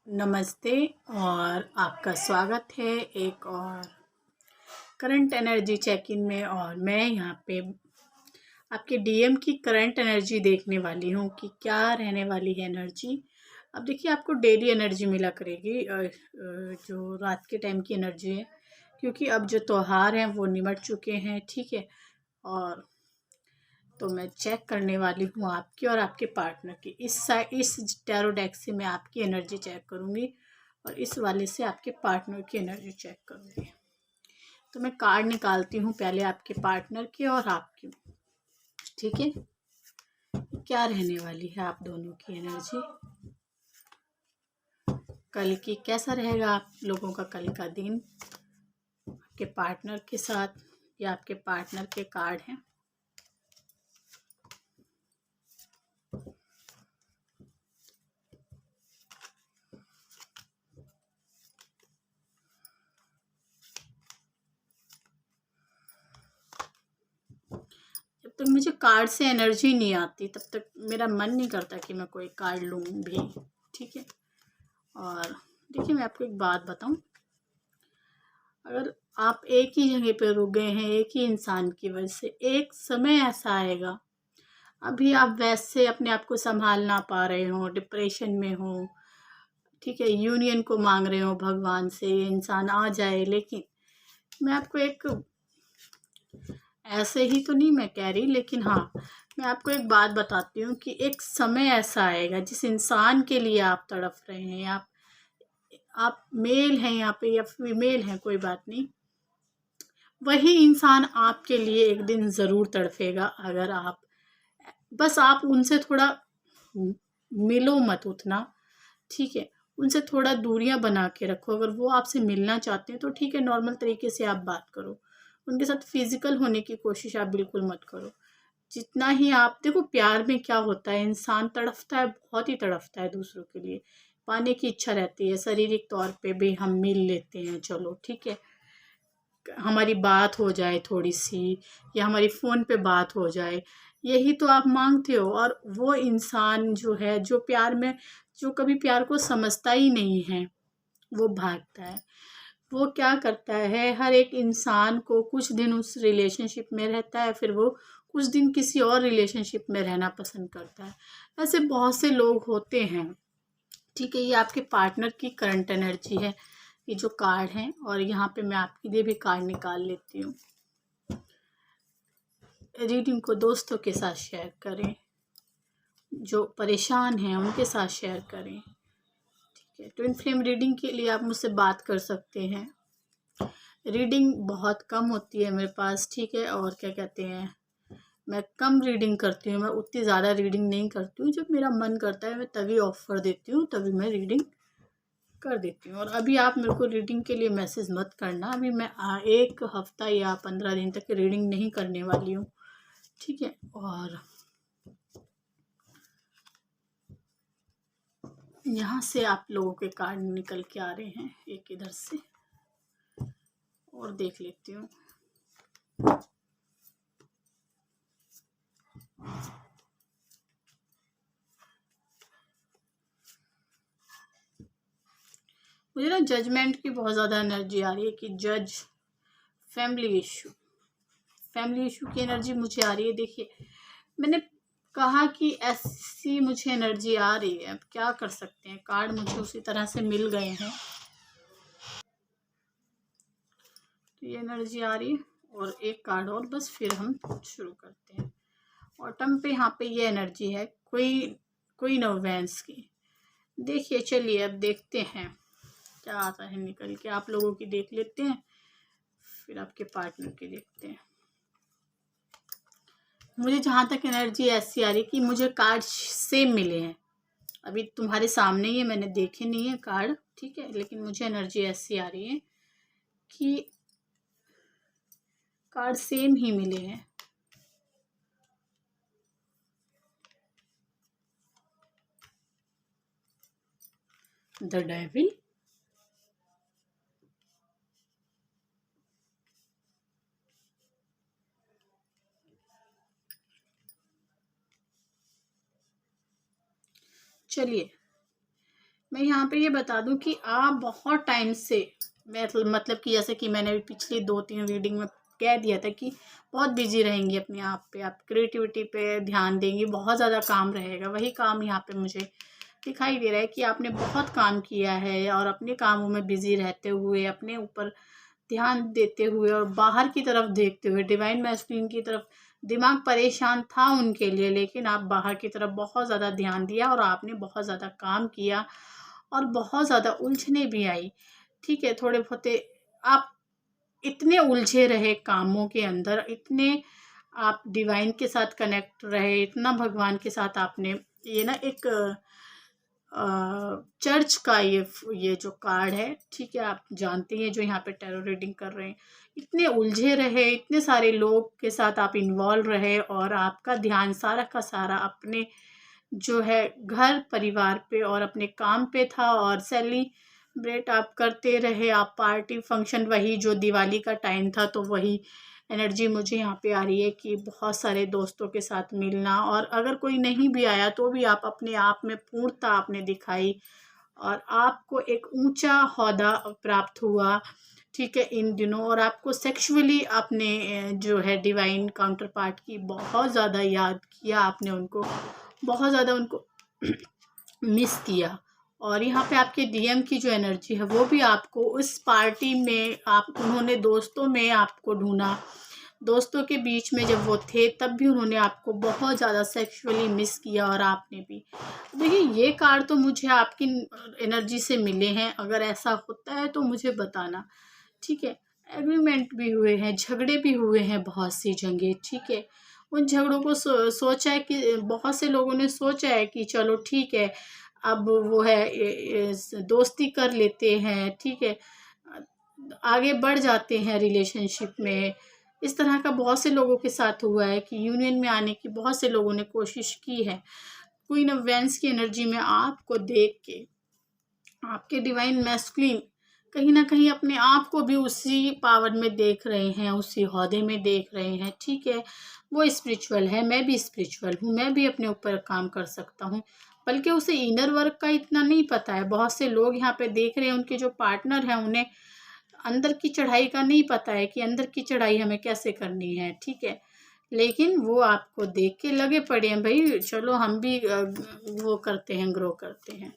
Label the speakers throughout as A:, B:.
A: नमस्ते और आपका स्वागत है एक और करंट एनर्जी चेक इन में। और मैं यहाँ पे आपके डीएम की करंट एनर्जी देखने वाली हूँ कि क्या रहने वाली है एनर्जी। अब देखिए, आपको डेली एनर्जी मिला करेगी जो रात के टाइम की एनर्जी है, क्योंकि अब जो त्योहार हैं वो निमट चुके हैं, ठीक है। और तो मैं चेक करने वाली हूँ आपकी और आपके पार्टनर की। इस टैरो डेक से मैं आपकी एनर्जी चेक करूँगी और इस वाले से आपके पार्टनर की एनर्जी चेक करूँगी। तो मैं कार्ड निकालती हूँ पहले आपके पार्टनर की और आपकी, ठीक है। क्या रहने वाली है आप दोनों की एनर्जी कल की, कैसा रहेगा आप लोगों का कल का दिन आपके पार्टनर के साथ। या आपके पार्टनर के कार्ड हैं। जब तक मुझे कार्ड से एनर्जी नहीं आती तब तक मेरा मन नहीं करता कि मैं कोई कार्ड लूँ भी, ठीक है। और देखिए, मैं आपको एक बात बताऊं, अगर आप एक ही जगह पे रुक गए हैं एक ही इंसान की वजह से, एक समय ऐसा आएगा, अभी आप वैसे अपने आप को संभाल ना पा रहे हो, डिप्रेशन में हो, ठीक है, यूनियन को मांग रहे हो भगवान से, ये इंसान आ जाए। लेकिन मैं आपको एक, ऐसे ही तो नहीं मैं कह रही, लेकिन हाँ, मैं आपको एक बात बताती हूँ कि एक समय ऐसा आएगा जिस इंसान के लिए आप तड़प रहे हैं, आप मेल हैं यहाँ पे या फीमेल हैं, कोई बात नहीं, वही इंसान आपके लिए एक दिन ज़रूर तड़फेगा। अगर आप बस आप उनसे थोड़ा मिलो मत उतना, ठीक है। उनसे थोड़ा दूरियां बना के रखो। अगर वो आपसे मिलना चाहते हैं तो ठीक है, नॉर्मल तरीके से आप बात करो। उनके साथ फिजिकल होने की कोशिश आप बिल्कुल मत करो। जितना ही आप देखो, प्यार में क्या होता है, इंसान तड़फता है, बहुत ही तड़फता है दूसरों के लिए, पाने की इच्छा रहती है। शारीरिक तौर पे भी हम मिल लेते हैं, चलो ठीक है, हमारी बात हो जाए थोड़ी सी, या हमारी फ़ोन पे बात हो जाए, यही तो आप मांगते हो। और वो इंसान जो है, जो प्यार में, जो कभी प्यार को समझता ही नहीं है, वो भागता है। वो क्या करता है, हर एक इंसान को कुछ दिन उस रिलेशनशिप में रहता है, फिर वो कुछ दिन किसी और रिलेशनशिप में रहना पसंद करता है। ऐसे बहुत से लोग होते हैं, ठीक है। ये आपके पार्टनर की करंट एनर्जी है, ये जो कार्ड हैं। और यहाँ पे मैं आपके लिए भी कार्ड निकाल लेती हूँ। रीडिंग को दोस्तों के साथ शेयर करें, जो परेशान हैं उनके साथ शेयर करें, ठीक है। ट्विन फ्लेम रीडिंग के लिए आप मुझसे बात कर सकते हैं। रीडिंग बहुत कम होती है मेरे पास, ठीक है। और क्या कहते हैं, मैं कम रीडिंग करती हूँ, मैं उतनी ज़्यादा रीडिंग नहीं करती हूँ। जब मेरा मन करता है मैं तभी ऑफ कर देती हूँ, तभी मैं रीडिंग कर देती हूँ। और अभी आप मेरे को रीडिंग के लिए मैसेज मत करना, अभी मैं 1 हफ्ता या 15 दिन तक रीडिंग नहीं करने वाली हूँ, ठीक है। और यहाँ से आप लोगों के कार्ड निकल के आ रहे हैं, एक इधर से, और देख लेती हूँ। मुझे ना जजमेंट की बहुत ज़्यादा एनर्जी आ रही है कि जज, फैमिली इशू, फैमिली इशू की एनर्जी मुझे आ रही है। देखिए, मैंने कहा कि ऐसी मुझे एनर्जी आ रही है, अब क्या कर सकते हैं, कार्ड मुझे उसी तरह से मिल गए हैं, तो ये एनर्जी आ रही है। और एक कार्ड और बस, फिर हम शुरू करते हैं। ऑटम पे यहाँ पे ये एनर्जी है, कोई नोवेंस की। देखिए, चलिए अब देखते हैं क्या आता है निकल के। आप लोगों की देख लेते हैं, फिर आपके पार्टनर की देखते हैं। मुझे जहाँ तक एनर्जी ऐसी आ रही है कि मुझे कार्ड सेम मिले हैं। अभी तुम्हारे सामने ही है, मैंने देखे नहीं है कार्ड, ठीक है, लेकिन मुझे एनर्जी ऐसी आ रही है कि कार्ड सेम ही मिले हैं। द डेविल, चलिए मैं यहाँ पे ये बता दूं कि आप बहुत टाइम से, मतलब कि जैसे कि मैंने पिछली 2-3 रीडिंग में कह दिया था कि बहुत बिजी रहेंगी अपने आप पे, आप क्रिएटिविटी पे ध्यान देंगी, बहुत ज़्यादा काम रहेगा। वही काम यहाँ पे मुझे दिखाई दे रहा है कि आपने बहुत काम किया है और अपने कामों में बिजी रहते हुए, अपने ऊपर ध्यान देते हुए और बाहर की तरफ देखते हुए, डिवाइन मैस्कुलिन की तरफ दिमाग परेशान था उनके लिए, लेकिन आप बाहर की तरफ बहुत ज़्यादा ध्यान दिया और आपने बहुत ज़्यादा काम किया और बहुत ज़्यादा उलझने भी आई। ठीक है, थोड़े बहुत आप इतने उलझे रहे कामों के अंदर, इतने आप डिवाइन के साथ कनेक्ट रहे, इतना भगवान के साथ आपने, ये ना एक चर्च का ये जो कार्ड है, ठीक है, आप जानते हैं जो यहाँ पे टैरो रीडिंग कर रहे हैं, इतने उलझे रहे, इतने सारे लोग के साथ आप इन्वॉल्व रहे और आपका ध्यान सारा का सारा अपने जो है घर परिवार पे और अपने काम पे था और सेलिब्रेट आप करते रहे, आप पार्टी फंक्शन, वही जो दिवाली का टाइम था, तो वही एनर्जी मुझे यहाँ पे आ रही है कि बहुत सारे दोस्तों के साथ मिलना, और अगर कोई नहीं भी आया तो भी आप अपने आप में पूर्णता आपने दिखाई और आपको एक ऊंचा ओहदा प्राप्त हुआ। ठीक है, इन दिनों, और आपको सेक्सुअली आपने जो है डिवाइन काउंटर पार्ट की बहुत ज़्यादा याद किया, आपने उनको बहुत ज़्यादा उनको मिस किया। और यहाँ पे आपके डीएम की जो एनर्जी है वो भी आपको उस पार्टी में, आप उन्होंने दोस्तों में आपको ढूंढा, दोस्तों के बीच में जब वो थे तब भी उन्होंने आपको बहुत ज़्यादा सेक्सुअली मिस किया और आपने भी। देखिए, ये कार्ड तो मुझे आपकी एनर्जी से मिले हैं, अगर ऐसा होता है तो मुझे बताना। ठीक है, एग्रीमेंट भी हुए हैं, झगड़े भी हुए हैं, बहुत सी जगह। ठीक है, उन झगड़ों को सोचा है कि बहुत से लोगों ने सोचा है कि चलो ठीक है, अब वो है दोस्ती कर लेते हैं, ठीक है, आगे बढ़ जाते हैं रिलेशनशिप में। इस तरह का बहुत से लोगों के साथ हुआ है कि यूनियन में आने की बहुत से लोगों ने कोशिश की है। क्वीन ऑफ वेंस की एनर्जी में आपको देख के आपके डिवाइन मैस्कुलिन कहीं ना कहीं अपने आप को भी उसी पावर में देख रहे हैं, उसी ओहदे में देख रहे हैं। ठीक है, वो स्पिरिचुअल है, मैं भी स्पिरिचुअल हूँ, मैं भी अपने ऊपर काम कर सकता हूँ, बल्कि उसे इनर वर्क का इतना नहीं पता है। बहुत से लोग यहाँ पे देख रहे हैं, उनके जो पार्टनर हैं उन्हें अंदर की चढ़ाई का नहीं पता है कि अंदर की चढ़ाई हमें कैसे करनी है। ठीक है, लेकिन वो आपको देख के लगे पड़े हैं, भाई चलो हम भी वो करते हैं, ग्रो करते हैं।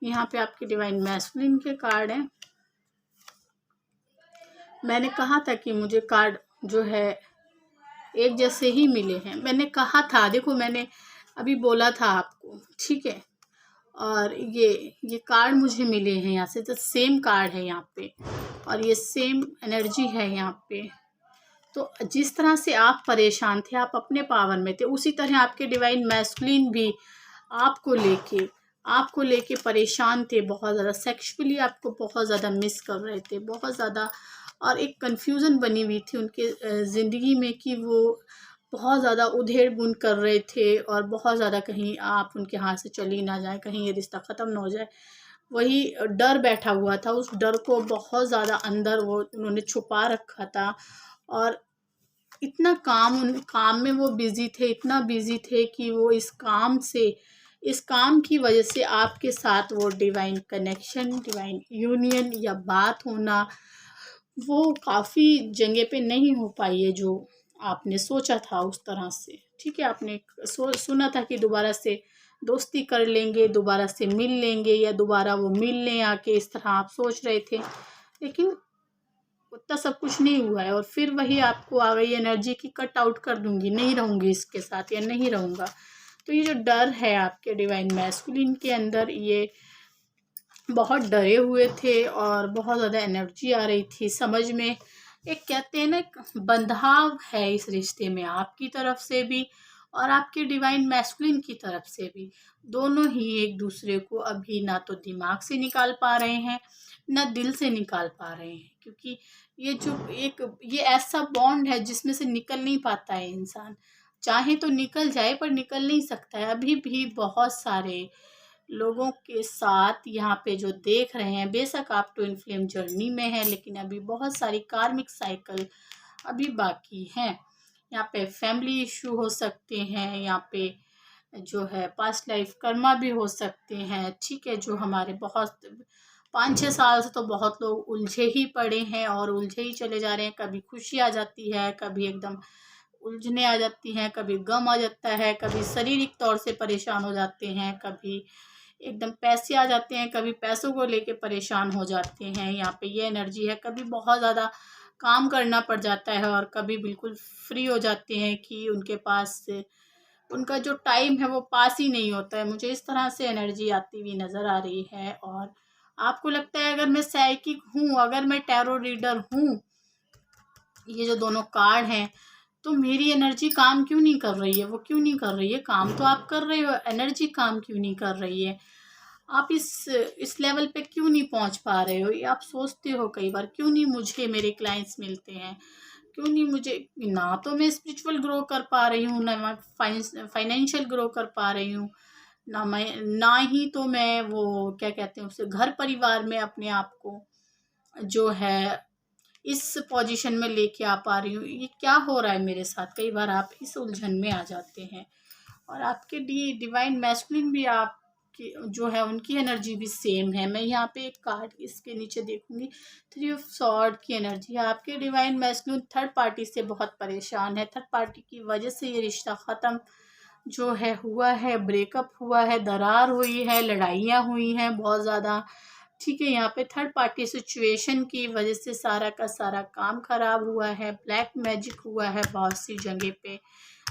A: यहाँ पे आपके डिवाइन मैस्कुलिन के कार्ड हैं। मैंने कहा था कि मुझे कार्ड जो है एक जैसे ही मिले हैं, मैंने कहा था, देखो मैंने अभी बोला था आपको। ठीक है, और ये कार्ड मुझे मिले हैं यहाँ से, तो सेम कार्ड है यहाँ पे और ये सेम एनर्जी है यहाँ पे। तो जिस तरह से आप परेशान थे, आप अपने पावर में थे, उसी तरह आपके डिवाइन मैस्कुलिन भी आपको लेके परेशान थे, बहुत ज़्यादा सेक्सुअली आपको बहुत ज़्यादा मिस कर रहे थे, बहुत ज़्यादा। और एक कन्फ्यूज़न बनी हुई थी उनके ज़िंदगी में कि वो बहुत ज़्यादा उधेड़-बुन कर रहे थे और बहुत ज़्यादा कहीं आप उनके हाथ से चली ना जाए, कहीं ये रिश्ता ख़त्म ना हो जाए। वही डर बैठा हुआ था, उस डर को बहुत ज़्यादा अंदर वो उन्होंने छुपा रखा था और इतना काम में वो बिज़ी थे, इतना बिज़ी थे कि वो इस काम की वजह से आपके साथ वो डिवाइन कनेक्शन, डिवाइन यूनियन या बात होना, वो काफ़ी जगह पे नहीं हो पाई है जो आपने सोचा था उस तरह से। ठीक है, आपने सुना था कि दोबारा से दोस्ती कर लेंगे, दोबारा से मिल लेंगे या दोबारा वो मिल लें आके, इस तरह आप सोच रहे थे, लेकिन उतना सब कुछ नहीं हुआ है। और फिर वही आपको आ गई एनर्जी की कट आउट कर दूंगी, नहीं रहूंगी इसके साथ या नहीं रहूंगा। तो ये जो डर है आपके डिवाइन मैस्कुलिन के अंदर, ये बहुत डरे हुए थे और बहुत ज़्यादा एनर्जी आ रही थी समझ में। एक कहते हैं ना, एक बंधाव है इस रिश्ते में, आपकी तरफ से भी और आपके डिवाइन मैस्कुलिन की तरफ से भी। दोनों ही एक दूसरे को अभी ना तो दिमाग से निकाल पा रहे हैं, ना दिल से निकाल पा रहे हैं, क्योंकि ये ऐसा बॉन्ड है जिसमें से निकल नहीं पाता है इंसान। चाहे तो निकल जाए पर निकल नहीं सकता है। अभी भी बहुत सारे लोगों के साथ यहाँ पे जो देख रहे हैं, बेशक आप ट्विन फ्लेम जर्नी में है, लेकिन अभी बहुत सारी कार्मिक साइकिल अभी बाकी हैं। यहाँ पे फैमिली इशू हो सकते हैं, यहाँ पे जो है पास्ट लाइफ कर्मा भी हो सकते हैं, ठीक है, जो हमारे बहुत 5-6 साल से तो बहुत लोग उलझे ही पड़े हैं और उलझे ही चले जा रहे हैं। कभी खुशी आ जाती है, कभी एकदम उलझने आ जाती हैं, कभी गम आ जाता है, कभी शारीरिक तौर से परेशान हो जाते हैं, कभी एकदम पैसे आ जाते हैं, कभी पैसों को लेके परेशान हो जाते हैं। यहाँ पे ये एनर्जी है, कभी बहुत ज़्यादा काम करना पड़ जाता है और कभी बिल्कुल फ्री हो जाते हैं कि उनके पास से उनका जो टाइम है वो पास ही नहीं होता है। मुझे इस तरह से एनर्जी आती हुई नज़र आ रही है। और आपको लगता है अगर मैं साइकिक हूँ, अगर मैं टैरो रीडर हूँ, ये जो दोनों कार्ड हैं, तो मेरी एनर्जी काम क्यों नहीं कर रही है? वो क्यों नहीं कर रही है? काम तो आप कर रहे हो, एनर्जी काम क्यों नहीं कर रही है? आप इस लेवल पे क्यों नहीं पहुंच पा रहे हो? ये आप सोचते हो कई बार, क्यों नहीं मुझे मेरे क्लाइंट्स मिलते हैं? क्यों नहीं मुझे, ना तो मैं स्पिरिचुअल ग्रो कर पा रही हूँ, ना मैं फाइनेंशियल ग्रो कर पा रही हूँ, ना ही तो मैं वो क्या कहते हैं उसे घर परिवार में अपने आप को जो है इस पोजीशन में लेके आ पा रही हूँ। ये क्या हो रहा है मेरे साथ? कई बार आप इस उलझन में आ जाते हैं। और आपके डिवाइन मैस्कुलिन भी आपकी जो है उनकी एनर्जी भी सेम है। मैं यहाँ पे एक कार्ड इसके नीचे देखूंगी, 3 ऑफ सॉर्ड की एनर्जी है। आपके डिवाइन मैस्कुलिन थर्ड पार्टी से बहुत परेशान है, थर्ड पार्टी की वजह से ये रिश्ता ख़त्म जो है हुआ है, ब्रेकअप हुआ है, दरार हुई है, लड़ाइयाँ हुई हैं बहुत ज़्यादा, ठीक है। यहाँ पे थर्ड पार्टी सिचुएशन की वजह से सारा का सारा काम खराब हुआ है, ब्लैक मैजिक हुआ है बहुत सी जगह पे,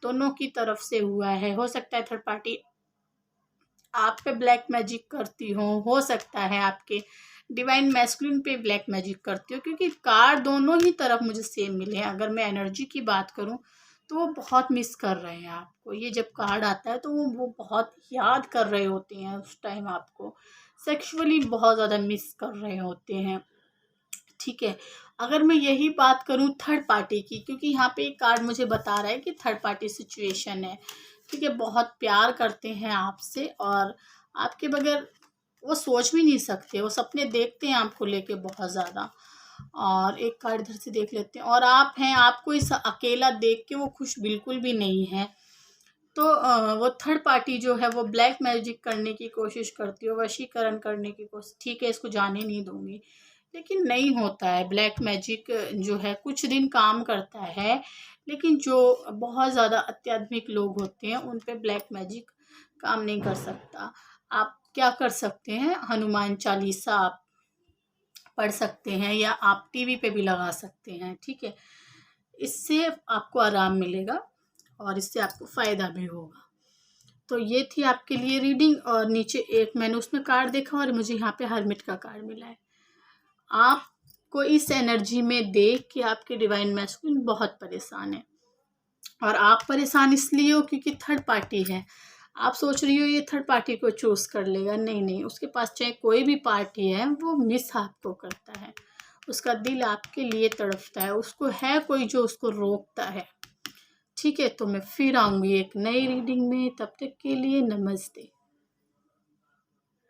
A: दोनों की तरफ से हुआ है। हो सकता है थर्ड पार्टी आप पे ब्लैक मैजिक करती हो सकता है आपके डिवाइन मैस्कुलिन पे ब्लैक मैजिक करती हो, क्योंकि कार्ड दोनों ही तरफ मुझे सेम मिले हैं। अगर मैं एनर्जी की बात करूं तो वो बहुत मिस कर रहे हैं आपको। ये जब कार्ड आता है तो वो बहुत याद कर रहे होते हैं उस टाइम, आपको सेक्सुअली बहुत ज़्यादा मिस कर रहे होते हैं, ठीक है। अगर मैं यही बात करूं थर्ड पार्टी की, क्योंकि यहाँ पे एक कार्ड मुझे बता रहा है कि थर्ड पार्टी सिचुएशन है, ठीक है, बहुत प्यार करते हैं आपसे और आपके बगैर वो सोच भी नहीं सकते, वो सपने देखते हैं आपको लेके बहुत ज़्यादा। और एक कार्ड इधर से देख लेते हैं, और आप हैं, आपको इस अकेला देख के वो खुश बिल्कुल भी नहीं है। तो वो थर्ड पार्टी जो है वो ब्लैक मैजिक करने की कोशिश करती है, वशीकरण करने की कोशिश, ठीक है, इसको जाने नहीं दूंगी, लेकिन नहीं होता है। ब्लैक मैजिक जो है कुछ दिन काम करता है, लेकिन जो बहुत ज़्यादा अत्याधुनिक लोग होते हैं उन पे ब्लैक मैजिक काम नहीं कर सकता। आप क्या कर सकते हैं, हनुमान चालीसा आप पढ़ सकते हैं, या आप टीवी पे भी लगा सकते हैं, ठीक है। इससे आपको आराम मिलेगा और इससे आपको फ़ायदा भी होगा। तो ये थी आपके लिए रीडिंग। और नीचे एक मैंने उसमें कार्ड देखा और मुझे यहाँ पे हर्मिट का कार्ड मिला है। आपको इस एनर्जी में देख के आपके डिवाइन मैस्कुलिन बहुत परेशान है, और आप परेशान इसलिए हो क्योंकि थर्ड पार्टी है। आप सोच रही हो ये थर्ड पार्टी को चूज कर लेगा, नहीं नहीं, उसके पास चाहे कोई भी पार्टी है वो मिस आपको करता है, उसका दिल आपके लिए तड़पता है, उसको है कोई जो उसको रोकता है, ठीक है। तो मैं फिर आऊँगी एक नई रीडिंग में, तब तक के लिए नमस्ते।